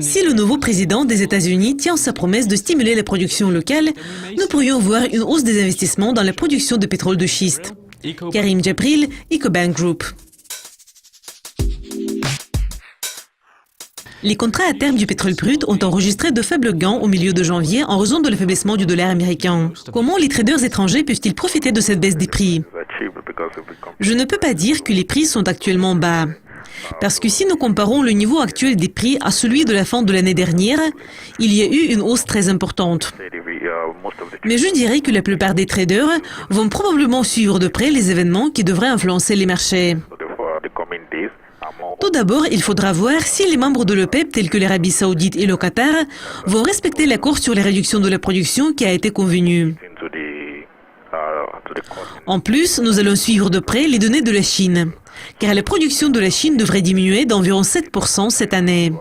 Si le nouveau président des États-Unis tient sa promesse de stimuler la production locale, nous pourrions voir une hausse des investissements dans la production de pétrole de schiste. Karim Djabril, EcoBank Group. Les contrats à terme du pétrole brut ont enregistré de faibles gains au milieu de janvier en raison de l'affaiblissement du dollar américain. Comment les traders étrangers peuvent-ils profiter de cette baisse des prix? Je ne peux pas dire que les prix sont actuellement bas. Parce que si nous comparons le niveau actuel des prix à celui de la fin de l'année dernière, il y a eu une hausse très importante. Mais je dirais que la plupart des traders vont probablement suivre de près les événements qui devraient influencer les marchés. Tout d'abord, il faudra voir si les membres de l'OPEP, tels que l'Arabie Saoudite et le Qatar, vont respecter l'accord sur la réduction de la production qui a été convenu. En plus, nous allons suivre de près les données de la Chine, car la production de la Chine devrait diminuer d'environ 7% cette année.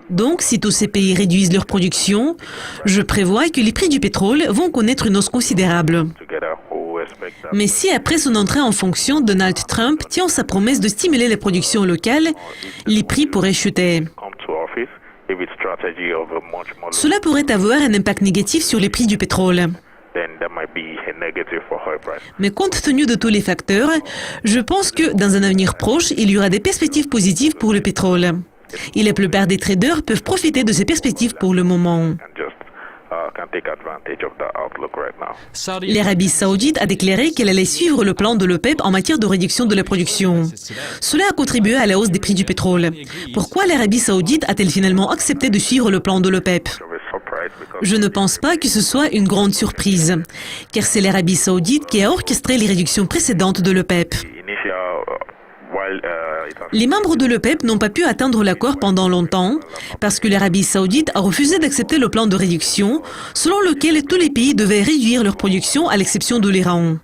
Donc, si tous ces pays réduisent leur production, je prévois que les prix du pétrole vont connaître une hausse considérable. Mais si après son entrée en fonction, Donald Trump tient sa promesse de stimuler la production locale, les prix pourraient chuter. Cela pourrait avoir un impact négatif sur les prix du pétrole. Mais compte tenu de tous les facteurs, je pense que dans un avenir proche, il y aura des perspectives positives pour le pétrole. Et la plupart des traders peuvent profiter de ces perspectives pour le moment. L'Arabie Saoudite a déclaré qu'elle allait suivre le plan de l'OPEP en matière de réduction de la production. Cela a contribué à la hausse des prix du pétrole. Pourquoi l'Arabie Saoudite a-t-elle finalement accepté de suivre le plan de l'OPEP? Je ne pense pas que ce soit une grande surprise, car c'est l'Arabie Saoudite qui a orchestré les réductions précédentes de l'OPEP. Les membres de l'OPEP n'ont pas pu atteindre l'accord pendant longtemps parce que l'Arabie Saoudite a refusé d'accepter le plan de réduction selon lequel tous les pays devaient réduire leur production à l'exception de l'Iran.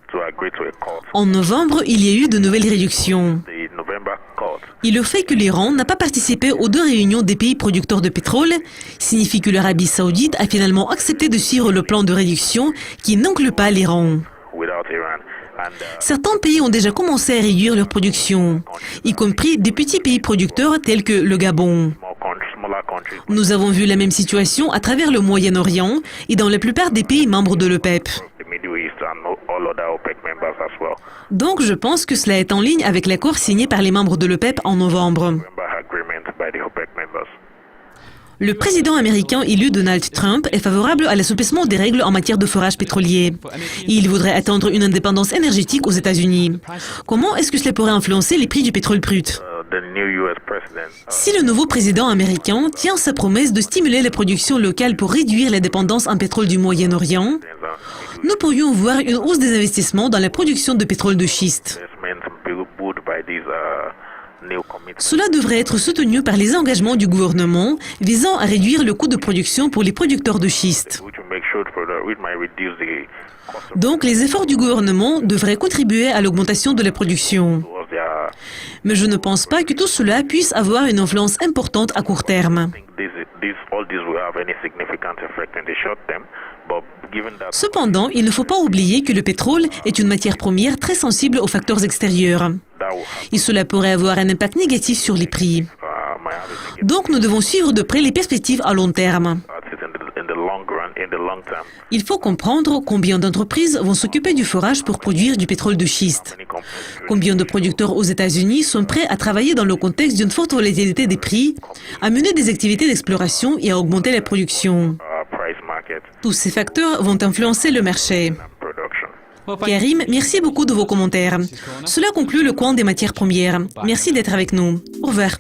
En novembre, il y a eu de nouvelles réductions. Et le fait que l'Iran n'a pas participé aux 2 réunions des pays producteurs de pétrole signifie que l'Arabie Saoudite a finalement accepté de suivre le plan de réduction qui n'inclut pas l'Iran. Certains pays ont déjà commencé à réduire leur production, y compris des petits pays producteurs tels que le Gabon. Nous avons vu la même situation à travers le Moyen-Orient et dans la plupart des pays membres de l'OPEP. Donc je pense que cela est en ligne avec l'accord signé par les membres de l'OPEP en novembre. Le président américain élu Donald Trump est favorable à l'assouplissement des règles en matière de forage pétrolier. Et il voudrait atteindre une indépendance énergétique aux États-Unis. Comment est-ce que cela pourrait influencer les prix du pétrole brut? Si le nouveau président américain tient sa promesse de stimuler la production locale pour réduire la dépendance en pétrole du Moyen-Orient, nous pourrions voir une hausse des investissements dans la production de pétrole de schiste. Cela devrait être soutenu par les engagements du gouvernement visant à réduire le coût de production pour les producteurs de schiste. Donc, les efforts du gouvernement devraient contribuer à l'augmentation de la production. Mais je ne pense pas que tout cela puisse avoir une influence importante à court terme. Cependant, il ne faut pas oublier que le pétrole est une matière première très sensible aux facteurs extérieurs. Et cela pourrait avoir un impact négatif sur les prix. Donc nous devons suivre de près les perspectives à long terme. Il faut comprendre combien d'entreprises vont s'occuper du forage pour produire du pétrole de schiste. Combien de producteurs aux États-Unis sont prêts à travailler dans le contexte d'une forte volatilité des prix, à mener des activités d'exploration et à augmenter la production. Tous ces facteurs vont influencer le marché. Karim, merci beaucoup de vos commentaires. Cela conclut le coin des matières premières. Merci d'être avec nous. Au revoir.